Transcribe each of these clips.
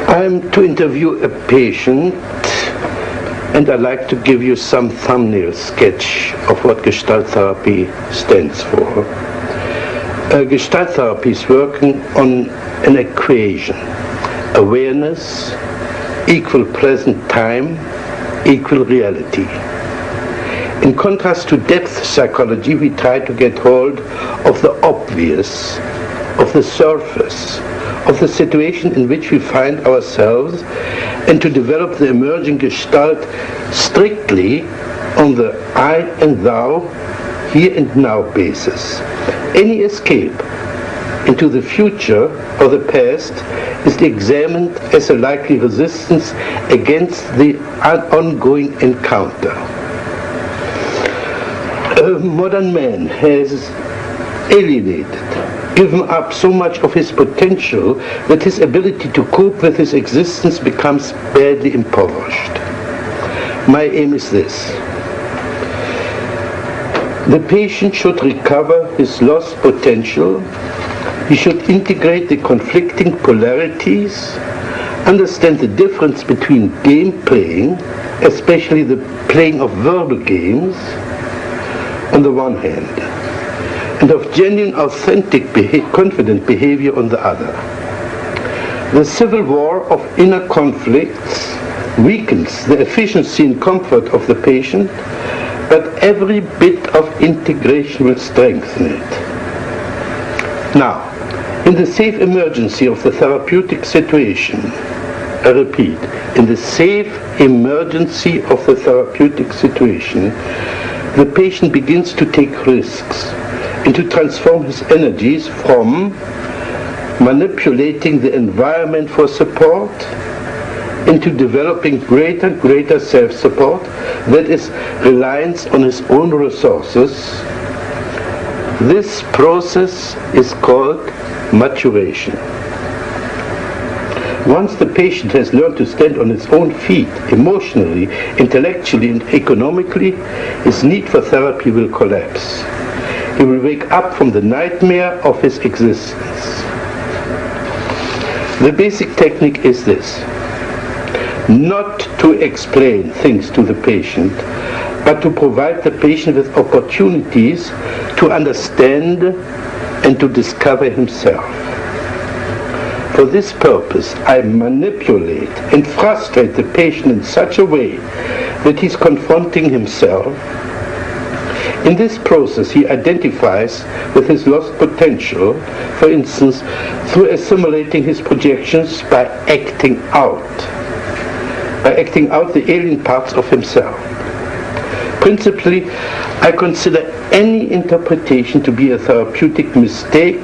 I'm to interview a patient, and I'd like to give you some thumbnail sketch of what Gestalt therapy stands for. Gestalt therapy is working on an equation: awareness, equal present time, equal reality. In contrast to depth psychology, we try to get hold of the obvious, of the surface, of the situation in which we find ourselves, and to develop the emerging Gestalt strictly on the I and thou, here and now basis. Any escape into the future or the past is examined as a likely resistance against the ongoing encounter. Modern man has alienated, given up so much of his potential that his ability to cope with his existence becomes badly impoverished. My aim is this: the patient should recover his lost potential. He should integrate the conflicting polarities, understand the difference between game playing, especially the playing of verbal games, on the one hand, and of genuine, authentic, confident behavior on the other. The civil war of inner conflicts weakens the efficiency and comfort of the patient, but every bit of integration will strengthen it. Now, in the safe emergency of the therapeutic situation, I repeat, in the safe emergency of the therapeutic situation, the patient begins to take risks and to transform his energies from manipulating the environment for support into developing greater self-support, that is, reliance on his own resources. This process is called maturation. Once the patient has learned to stand on his own feet, emotionally, intellectually, and economically, his need for therapy will collapse. He will wake up from the nightmare of his existence. The basic technique is this: not to explain things to the patient, but to provide the patient with opportunities to understand and to discover himself. For this purpose, I manipulate and frustrate the patient in such a way that he's confronting himself. In this process, he identifies with his lost potential, for instance, through assimilating his projections by acting out the alien parts of himself. Principally, I consider any interpretation to be a therapeutic mistake,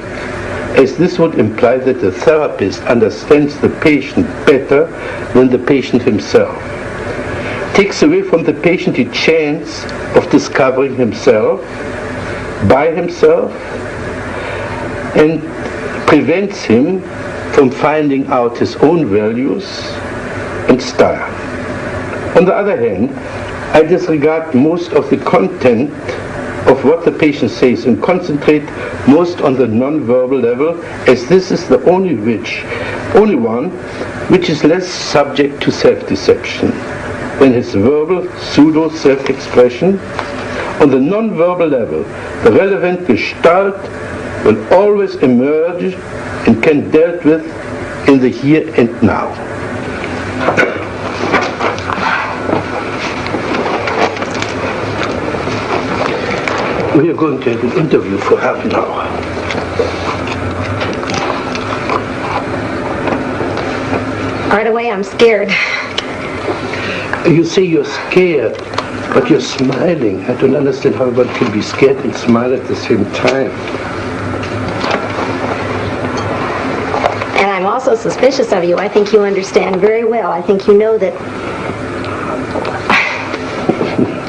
as this would imply that the therapist understands the patient better than the patient himself. Takes away from the patient the chance of discovering himself by himself, and prevents him from finding out his own values and style. On the other hand, I disregard most of the content of what the patient says and concentrate most on the non-verbal level, as this is the only one which is less subject to self-deception than his verbal pseudo-self-expression. On the non-verbal level, the relevant Gestalt will always emerge and can be dealt with in the here and now. We are going to have an interview for half an hour. Right away, I'm scared. You say you're scared, but you're smiling. I don't understand how one can be scared and smile at the same time. And I'm also suspicious of you. I think you understand very well. I think you know that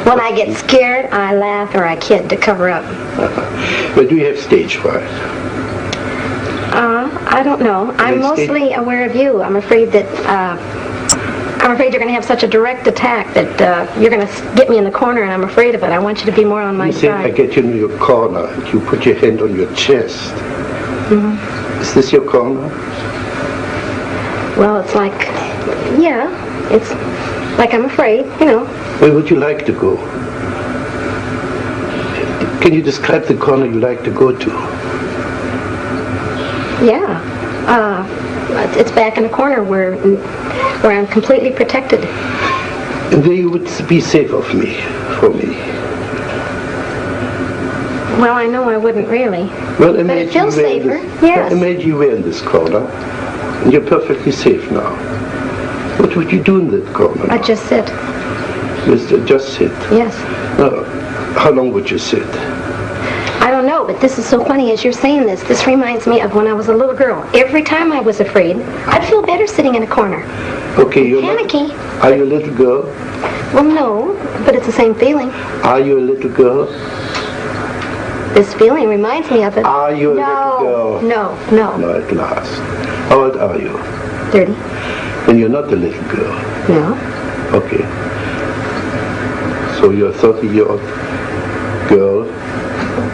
when I get scared, I laugh or I kid to cover up. But do you have stage fright? I don't know. I'm mostly aware of you. I'm afraid that you're going to have such a direct attack that you're going to get me in the corner, and I'm afraid of it. I want you to be more on my side. You say I get you in your corner, and you put your hand on your chest. Mm-hmm. Is this your corner? Well, it's like, yeah, it's like I'm afraid, you know. Where would you like to go? Can you describe the corner you like to go to? Yeah. It's back in a corner where I'm completely protected. And where you would be safe for me. Well, I know I wouldn't really. Well, but it feels safer, yes. Imagine you were in this corner, and you're perfectly safe now. What would you do in that corner? I'd just sit. Just sit? Yes. How long would you sit? I don't know, but this is so funny as you're saying this. This reminds me of when I was a little girl. Every time I was afraid, I'd feel better sitting in a corner. Okay, you're panicky. Are you a little girl? Well, no, but it's the same feeling. Are you a little girl? This feeling reminds me of it. Are you a little girl? No. No, at last. How old are you? 30. Then you're not a little girl. No. Okay. So you're a 30-year-old girl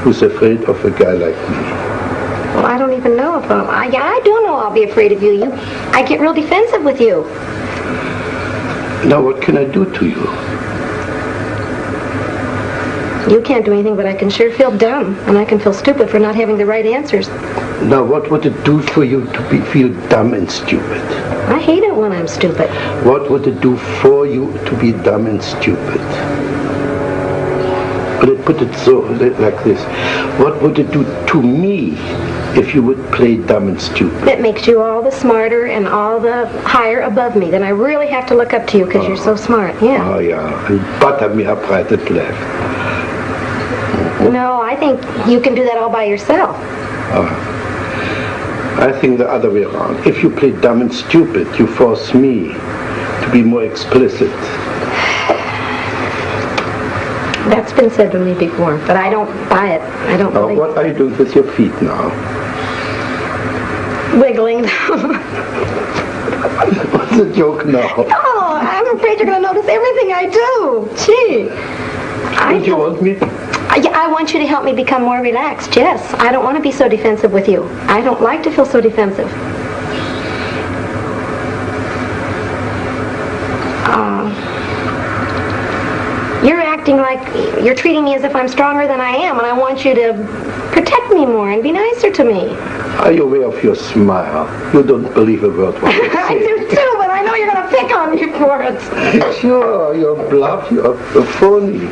who's afraid of a guy like me. Well, I don't even know if I do know I'll be afraid of you. I get real defensive with you. Now what can I do to you? You can't do anything, but I can sure feel dumb, and I can feel stupid for not having the right answers. Now what would it do for you to feel dumb and stupid? I hate it when I'm stupid. What would it do for you to be dumb and stupid? Let's put it so, like this. What would it do to me if you would play dumb and stupid? It makes you all the smarter and all the higher above me. Then I really have to look up to you because you're so smart. Yeah. Oh, yeah. And butter me up right and left. No, I think you can do that all by yourself. I think the other way around. If you play dumb and stupid, you force me to be more explicit. That's been said to me before, but I don't buy it. I don't believe it. What are you doing with your feet now? Wiggling. What's the joke now? Oh, I'm afraid you're going to notice everything I do. Gee. Don't you want me? I want you to help me become more relaxed, yes. I don't want to be so defensive with you. I don't like to feel so defensive. You're acting like you're treating me as if I'm stronger than I am, and I want you to protect me more and be nicer to me. Are you aware of your smile? You don't believe a word what you say. I do too, but I know you're going to pick on me for it. Sure, you're bluff, you're phony.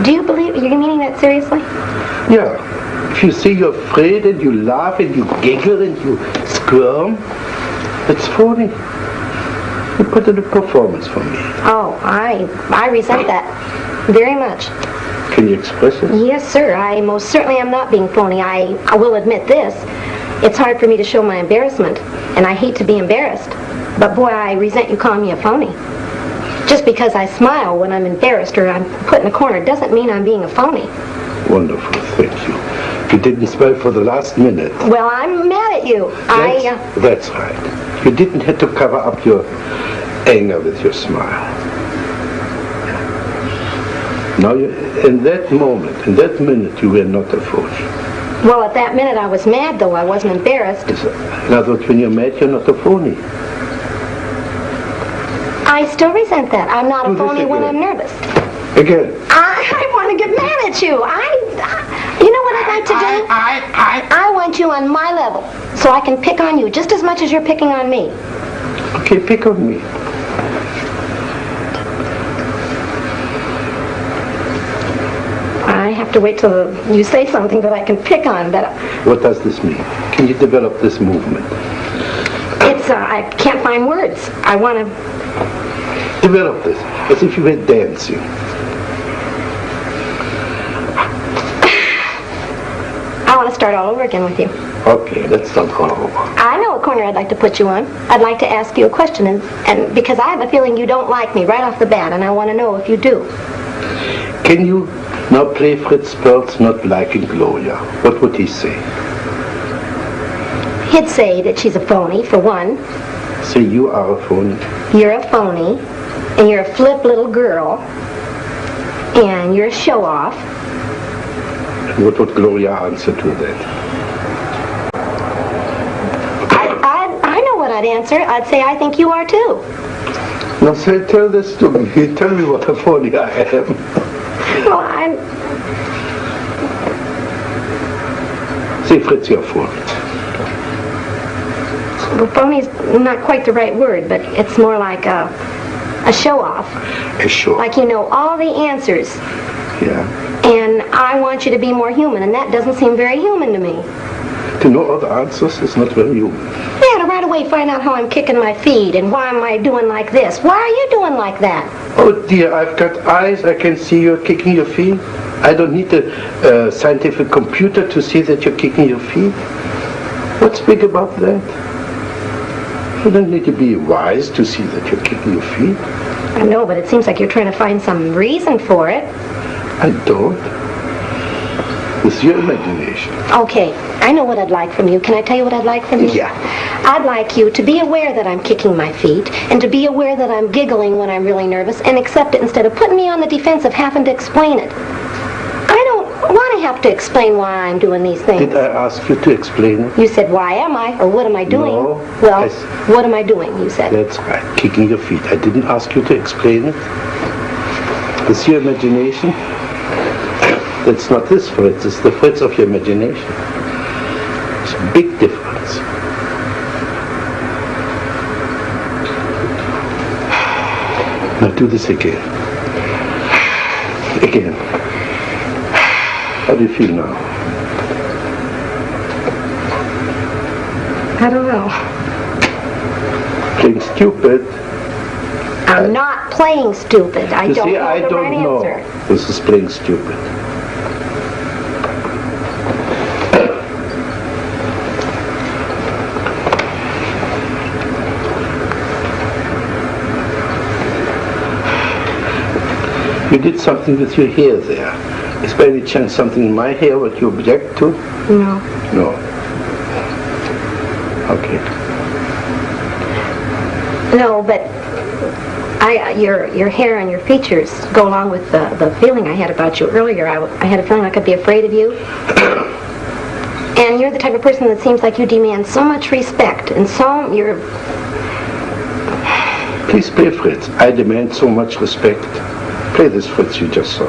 Do you believe, you're meaning that seriously? Yeah. If you say you're afraid and you laugh and you giggle and you squirm, it's phony. You put in a performance for me. Oh, I resent that very much. Can you express it? Yes, sir. I most certainly am not being phony. I will admit this. It's hard for me to show my embarrassment, and I hate to be embarrassed. But boy, I resent you calling me a phony. Just because I smile when I'm embarrassed or I'm put in a corner doesn't mean I'm being a phony. Wonderful, thank you. You didn't smile for the last minute. Well, I'm mad at you. That's right. You didn't have to cover up your anger with your smile. Now, in that moment, in that minute, you were not a phony. Well, at that minute I was mad, though. I wasn't embarrassed. In other words, when you're mad, you're not a phony. I still resent that. I'm not a phony when I'm nervous. Again. I want to get mad at you. You know what I'd like to do? I want you on my level, so I can pick on you just as much as you're picking on me. Okay, pick on me. I have to wait till you say something that I can pick on. But what does this mean? Can you develop this movement? I can't find words. I want to develop this as if you were dancing. I want to start all over again with you. Okay, let's start all over. I know a corner I'd like to put you on. I'd like to ask you a question, and because I have a feeling you don't like me right off the bat, and I want to know if you do. Can you now play Fritz Perls not liking Gloria? What would he say? He'd say that she's a phony, for one. Say you are a phony. You're a phony, and you're a flip little girl, and you're a show-off. And what would Gloria answer to that? that answer, I'd say I think you are too. Now say, tell this to me. Tell me what a phony I am. Well, I'm... Say, Fritz, you're phony. Well, phony's not quite the right word, but it's more like a show-off. A show. Like you know all the answers. Yeah. And I want you to be more human, and that doesn't seem very human to me. To know all the answers is not very human. Yeah, to right away find out how I'm kicking my feet, and why am I doing like this? Why are you doing like that? Oh dear, I've got eyes, I can see you're kicking your feet. I don't need a scientific computer to see that you're kicking your feet. What's big about that? You don't need to be wise to see that you're kicking your feet. I know, but it seems like you're trying to find some reason for it. I don't. It's your imagination. Okay, I know what I'd like from you. Can I tell you what I'd like from you? Yeah. I'd like you to be aware that I'm kicking my feet, and to be aware that I'm giggling when I'm really nervous, and accept it instead of putting me on the defense of having to explain it. I don't want to have to explain why I'm doing these things. Did I ask you to explain it? You said, why am I? Or what am I doing? No. Well, what am I doing, you said. That's right, kicking your feet. I didn't ask you to explain it. It's your imagination. That's not this Fritz, it's the Fritz of your imagination. It's a big difference. Now do this again. Again. How do you feel now? I don't know. Playing stupid. I'm not playing stupid. I You don't see, know I the don't right know. answer. This is playing stupid. You did something with your hair there. Is by any chance something in my hair what you object to? No. No. Okay. No, but your hair and your features go along with the feeling I had about you earlier. I had a feeling I could be afraid of you. And you're the type of person that seems like you demand so much respect, and so you're... Please play Fritz. I demand so much respect. Play this Fritz you just saw.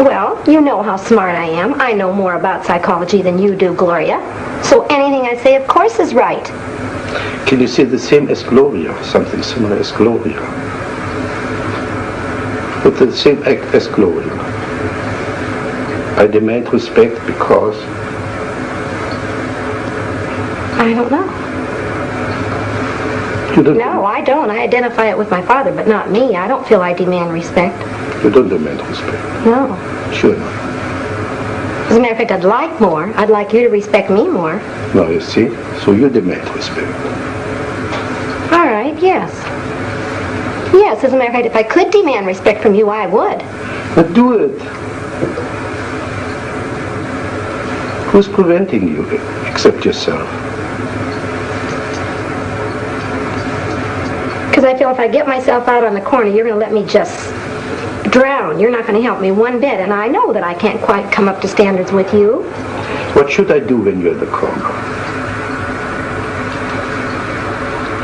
Well, you know how smart I am. I know more about psychology than you do, Gloria. So anything I say, of course, is right. Can you say the same as Gloria? Something similar as Gloria? With the same act as Gloria. I demand respect because... I don't know. You don't No, I don't. I identify it with my father, but not me. I don't feel I demand respect. You don't demand respect. No. Sure not. As a matter of fact, I'd like more. I'd like you to respect me more. No, you see? So you demand respect. All right, yes. Yes, as a matter of fact, if I could demand respect from you, I would. But do it. Who's preventing you except yourself? Because I feel if I get myself out on the corner, you're going to let me just drown. You're not going to help me one bit, and I know that I can't quite come up to standards with you. What should I do when you're in the corner?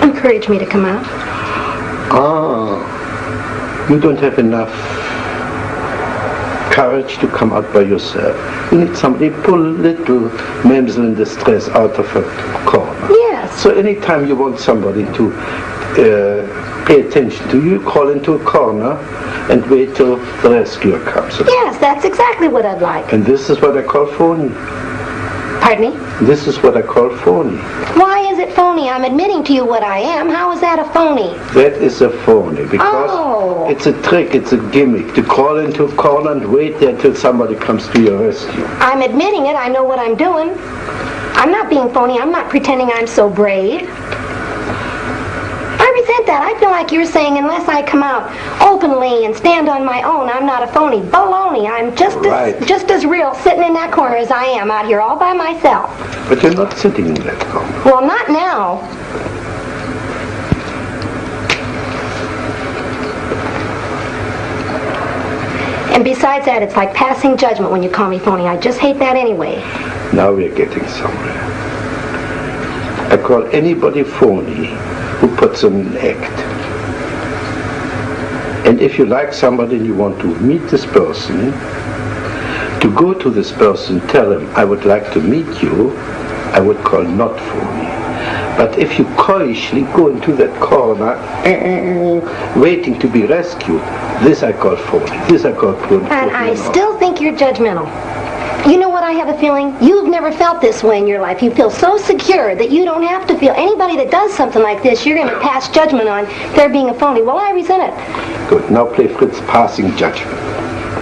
Encourage me to come out. Ah, you don't have enough courage to come out by yourself. You need somebody to pull little damsel in distress out of a corner. Yes. So anytime you want somebody to pay attention to you, call into a corner and wait till the rescuer comes. Yes, that's exactly what I'd like. And this is what I call phony. Pardon me? This is what I call phony. Why is it phony? I'm admitting to you what I am. How is that a phony? That is a phony because it's a trick, it's a gimmick to crawl into a corner and wait there till somebody comes to your rescue. I'm admitting it. I know what I'm doing. I'm not being phony. I'm not pretending I'm so brave. I resent that. I feel like you're saying unless I come out openly and stand on my own, I'm not a phony. Baloney. I'm just as real sitting in that corner as I am out here all by myself. But you're not sitting in that corner. Well, not now. And besides that, it's like passing judgment when you call me phony. I just hate that anyway. Now we're getting somewhere. I call anybody phony who puts on an act. And if you like somebody and you want to meet this person, to go to this person, tell him, I would like to meet you, I would call not phony. But if you coyishly go into that corner, waiting to be rescued, this I call phony. This I call phony. And I still think you're judgmental. You know what I have a feeling? You've never felt this way in your life. You feel so secure that you don't have to feel. Anybody that does something like this, you're going to pass judgment on they're being a phony. Well, I resent it. Good. Now play Fritz passing judgment.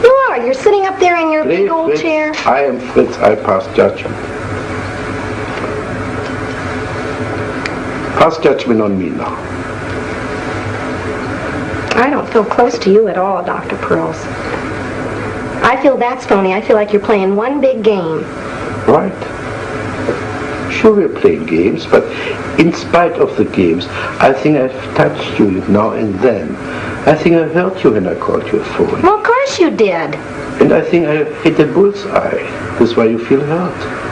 You are. You're sitting up there in your Play big old Fritz. chair. I am Fritz. I pass judgment. Pass judgment on me now. I don't feel close to you at all, Dr. Perls. I feel that's phony. I feel like you're playing one big game. Right. Sure, we're playing games, but in spite of the games, I think I've touched you now and then. I think I hurt you when I called you a phony. Well, of course you did. And I think I hit a bullseye. That's why you feel hurt.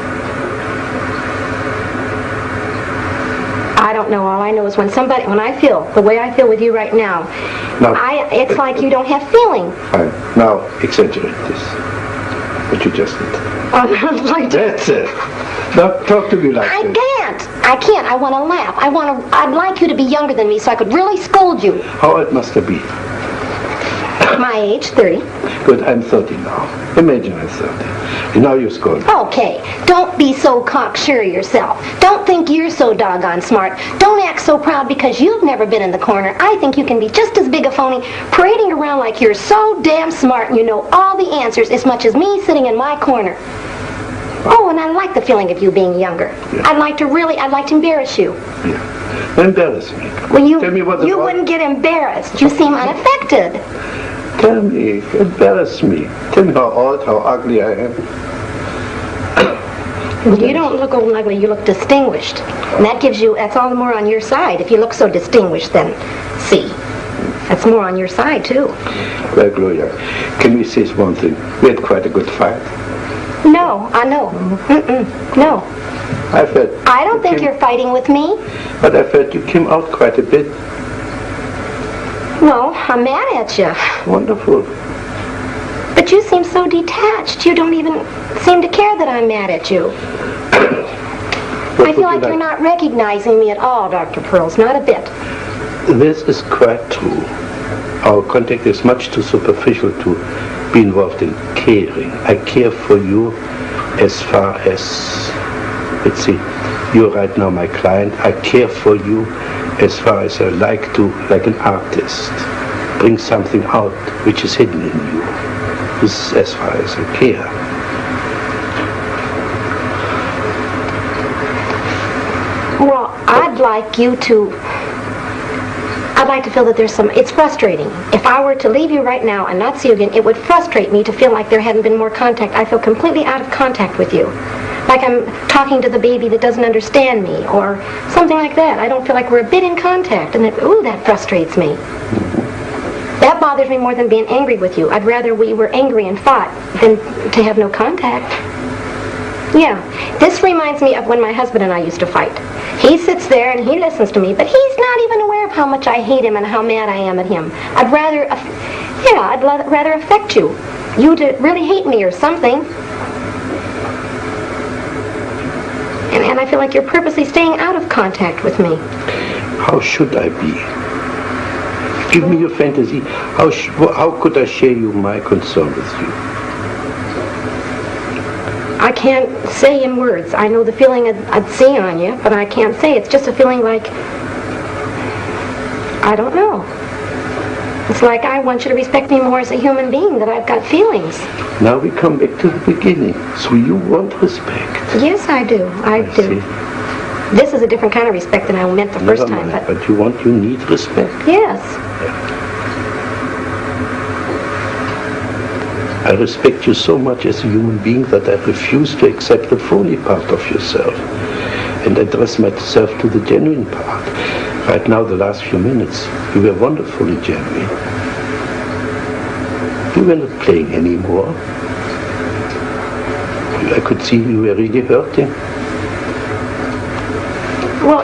I don't know. All I know is when I feel the way I feel with you right now, it's like you don't have feeling. Fine. Now, exaggerate this. What you just did. That's it. Now, talk to me like this. I can't. I want to laugh. I'd like you to be younger than me so I could really scold you. How old must I be? My age, 30. Good, I'm 30 now. Imagine I'm 30. And now you're scolding. Okay, don't be so cocksure of yourself. Don't think you're so doggone smart. Don't act so proud because you've never been in the corner. I think you can be just as big a phony, parading around like you're so damn smart and you know all the answers as much as me sitting in my corner. Oh, and I like the feeling of you being younger. Yeah. I'd like to embarrass you. Yeah. Embarrass me. When you wouldn't get embarrassed. You seem unaffected. Tell me, embarrass me. Tell me how old, how ugly I am. You don't look old and ugly, you look distinguished. And that's all the more on your side. If you look so distinguished, then see. That's more on your side, too. Well, Gloria, can we say one thing? We had quite a good fight. No, I know. No. I don't think you're fighting with me. But I felt you came out quite a bit. No, I'm mad at you. Wonderful. But you seem so detached. You don't even seem to care that I'm mad at you. I feel like you're not recognizing me at all, Dr. Perls. Not a bit. This is quite true. Our contact is much too superficial to be involved in caring. I care for you as far as, let's see, you're right now my client. I care for you as far as I like to, like an artist, bring something out which is hidden in you. This is as far as I care. Well, I'd like to feel that there's it's frustrating. If I were to leave you right now and not see you again, it would frustrate me to feel like there hadn't been more contact. I feel completely out of contact with you. Like I'm talking to the baby that doesn't understand me, or something like that. I don't feel like we're a bit in contact, and that frustrates me. That bothers me more than being angry with you. I'd rather we were angry and fought than to have no contact. Yeah, this reminds me of when my husband and I used to fight. He sits there and he listens to me, but he's not even aware of how much I hate him and how mad I am at him. I'd rather affect you. You to really hate me or something. And I feel like you're purposely staying out of contact with me. How should I be? Give me your fantasy. How could I share my concern with you? I can't say in words. I know the feeling I'd see on you, but I can't say. It's just a feeling like, I don't know. It's like I want you to respect me more as a human being, that I've got feelings. Now we come back to the beginning. So you want respect? Yes, I do. I do. See. This is a different kind of respect than I meant the first time. But you need respect. Yes. I respect you so much as a human being that I refuse to accept the phony part of yourself and address myself to the genuine part. Right now, the last few minutes, you were wonderfully genuine. You were not playing anymore. I could see you were really hurting. Well,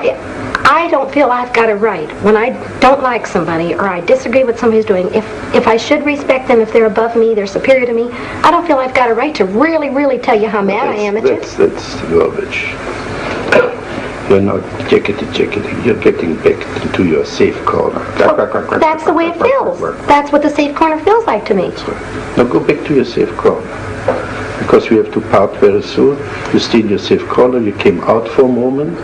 I don't feel I've got a right when I don't like somebody or I disagree with somebody's doing. If I should respect them, if they're above me, they're superior to me, I don't feel I've got a right to really, really tell you how mad I am at you. That's garbage. You're not jacketing. You're getting back into your safe corner. Well, that's the way it feels. That's what the safe corner feels like to me. That's right. Now go back to your safe corner. Because we have to part very soon. You stay in your safe corner. You came out for a moment.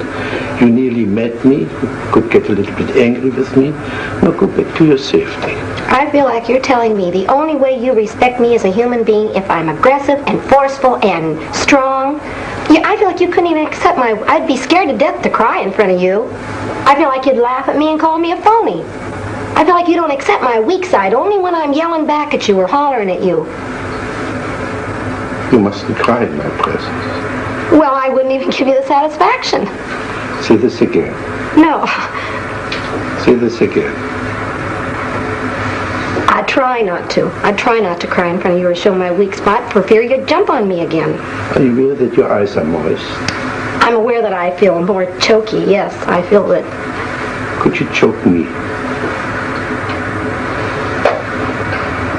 You nearly met me. You could get a little bit angry with me. Now go back to your safety. I feel like you're telling me the only way you respect me as a human being if I'm aggressive and forceful and strong. I feel like you couldn't even accept I'd be scared to death to cry in front of you. I feel like you'd laugh at me and call me a phony. I feel like you don't accept my weak side only when I'm yelling back at you or hollering at you. You mustn't cry in my presence. Well, I wouldn't even give you the satisfaction. Say this again. No. Say this again. I try not to. I try not to cry in front of you or show my weak spot for fear you'd jump on me again. Are you aware that your eyes are moist? I'm aware that I feel more choky, yes. I feel that. Could you choke me?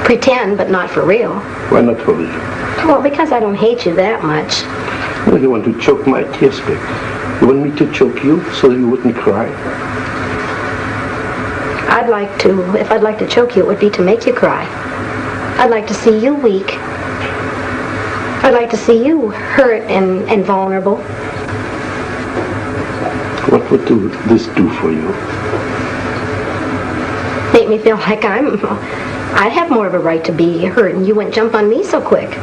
Pretend, but not for real. Why not for real? Well, because I don't hate you that much. Well, you want to choke my tears back. You want me to choke you so you wouldn't cry? If I'd like to choke you, it would be to make you cry. I'd like to see you weak. I'd like to see you hurt and vulnerable. What would this do for you? Make me feel like I have more of a right to be hurt and you wouldn't jump on me so quick.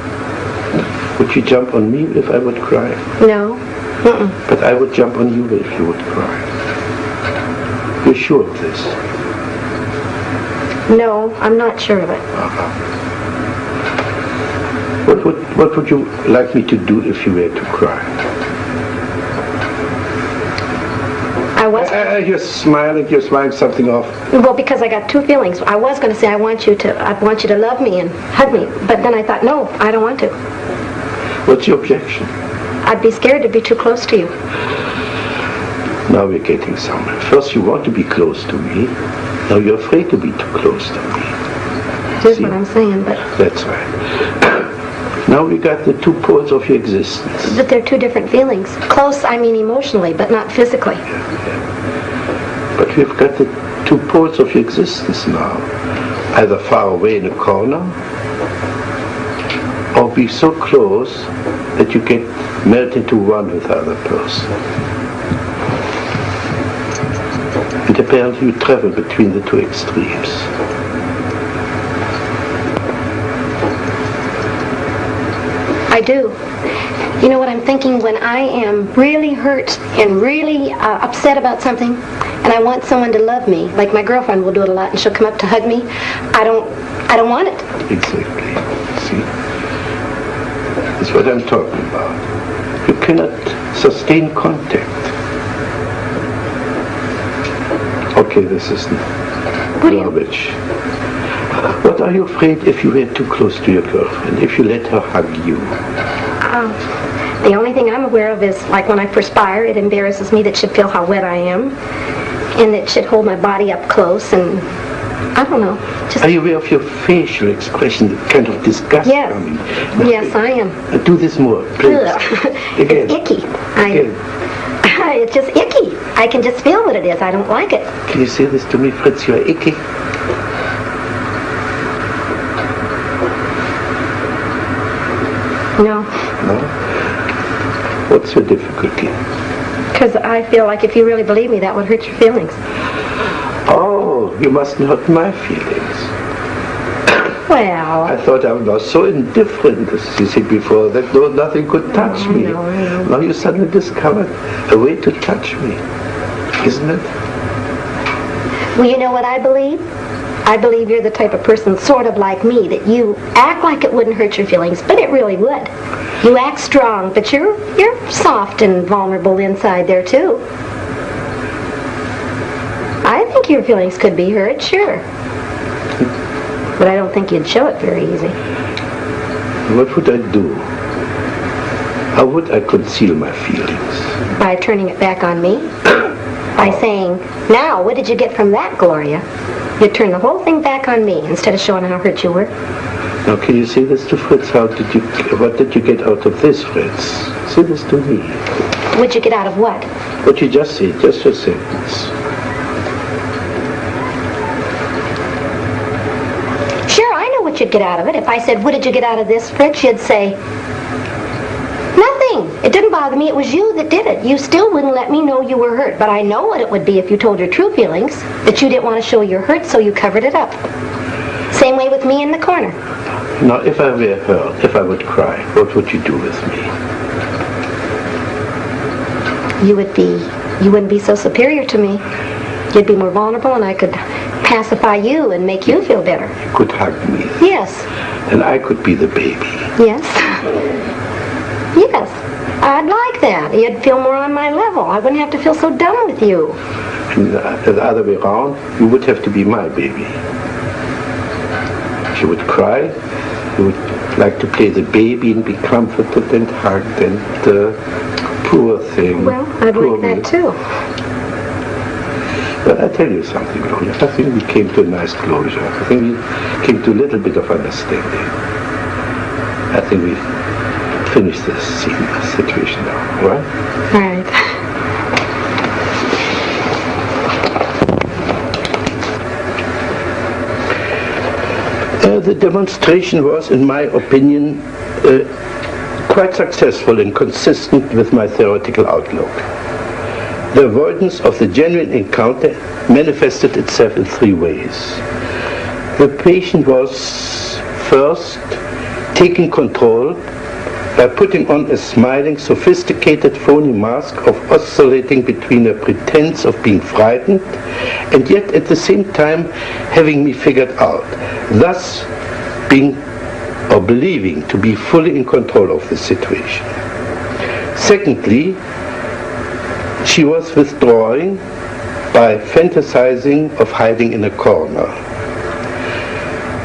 Would you jump on me if I would cry? No. Mm-mm. But I would jump on you if you would cry. You're sure of this? No, I'm not sure of it. What would you like me to do if you were to cry? You're smiling something off. Well, because I got two feelings. I was going to say I want you to love me and hug me, but then I thought, no, I don't want to. What's your objection? I'd be scared to be too close to you. Now we're getting somewhere. First you want to be close to me. Now you're afraid to be too close to me. Here's what I'm saying, but... That's right. Now we got the two poles of your existence. But they're two different feelings. Close, I mean emotionally, but not physically. Yeah. But we've got the two poles of your existence now. Either far away in a corner, or be so close that you get melt into one with the other person. And apparently you travel between the two extremes. I do. You know what I'm thinking? When I am really hurt and really upset about something, and I want someone to love me, like my girlfriend will do it a lot, and she'll come up to hug me, I don't want it. Exactly. See? That's what I'm talking about. You cannot sustain contact. Okay, this is garbage. What are you afraid if you were too close to your girlfriend, if you let her hug you? The only thing I'm aware of is, like when I perspire, it embarrasses me that she'd feel how wet I am, and that she'd hold my body up close, and I don't know. Are you aware of your facial expression, the kind of disgust coming? Yes, I am. Do this more, please. Again. It's icky. Again. It's just icky. I can just feel what it is. I don't like it. Can you say this to me, Fritz? You're icky. No. No? What's your difficulty? Because I feel like if you really believe me, that would hurt your feelings. Oh, you mustn't hurt my feelings. Well... I thought I was so indifferent, as you said before, that nothing could touch me. No. Now you suddenly discovered a way to touch me, isn't it? Well, you know what I believe? I believe you're the type of person sort of like me, that you act like it wouldn't hurt your feelings, but it really would. You act strong, but you're soft and vulnerable inside there, too. I think your feelings could be hurt, sure. But I don't think you'd show it very easy. What would I do? How would I conceal my feelings? By turning it back on me? by saying, "Now, what did you get from that, Gloria?" You turn the whole thing back on me instead of showing how hurt you were. Now, can you say this to Fritz? What did you get out of this, Fritz? Say this to me. What'd you get out of what? What you just said, just a sentence. Sure, I know what you'd get out of it. If I said, "What did you get out of this, Fritz?" you'd say, "Nothing. It didn't bother me. It was you that did it. You still wouldn't let me know you were hurt. But I know what it would be if you told your true feelings, that you didn't want to show you're hurt, so you covered it up. Same way with me in the corner." Now, if I were hurt, if I would cry, what would you do with me? You wouldn't be so superior to me. You'd be more vulnerable, and I could pacify you and make you feel better. You could hug me. Yes. And I could be the baby. Yes. Yes. I'd like that. You'd feel more on my level. I wouldn't have to feel so dumb with you. And the other way around, you would have to be my baby. If you would cry, you would like to play the baby and be comforted and hugged and poor thing. Well, I'd like that too. But I'll tell you something, Gloria. I think we came to a nice closure. I think we came to a little bit of understanding. I think we finished this situation now, right? All right. The demonstration was, in my opinion, quite successful and consistent with my theoretical outlook. The avoidance of the genuine encounter manifested itself in three ways. The patient was first taking control by putting on a smiling, sophisticated, phony mask of oscillating between a pretense of being frightened and yet at the same time having me figured out, thus being or believing to be fully in control of the situation. Secondly, she was withdrawing by fantasizing of hiding in a corner.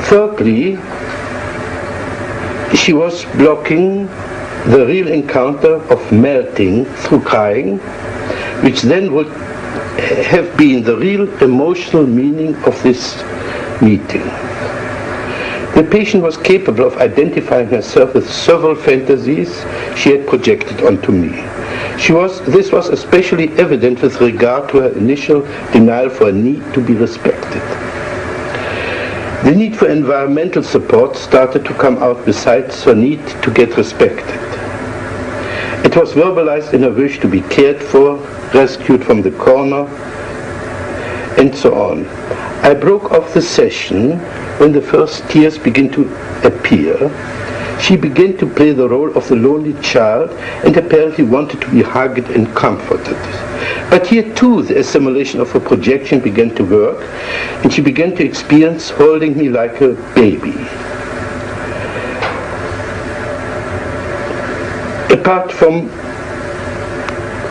Thirdly, she was blocking the real encounter of melting through crying, which then would have been the real emotional meaning of this meeting. The patient was capable of identifying herself with several fantasies she had projected onto me. This was especially evident with regard to her initial denial for a need to be respected. The need for environmental support started to come out besides her need to get respected. It was verbalized in her wish to be cared for, rescued from the corner, and so on. I broke off the session when the first tears began to appear. She began to play the role of the lonely child and apparently wanted to be hugged and comforted. But here too the assimilation of her projection began to work, and she began to experience holding me like a baby. Apart from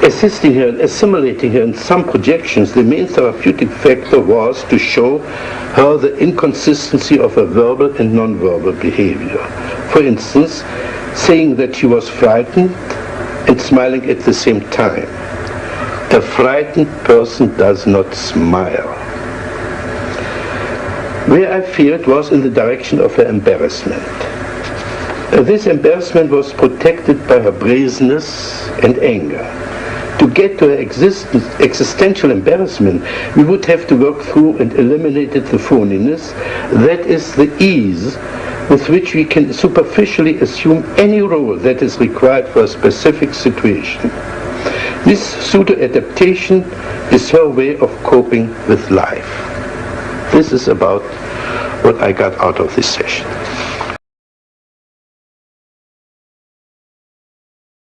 assisting her and assimilating her in some projections, the main therapeutic factor was to show her the inconsistency of her verbal and non-verbal behavior. For instance, saying that she was frightened and smiling at the same time. A frightened person does not smile. Where I feared was in the direction of her embarrassment. This embarrassment was protected by her brazenness and anger. To get to her existential embarrassment, we would have to work through and eliminate the phoniness, that is the ease with which we can superficially assume any role that is required for a specific situation. This pseudo-adaptation is her way of coping with life. This is about what I got out of this session.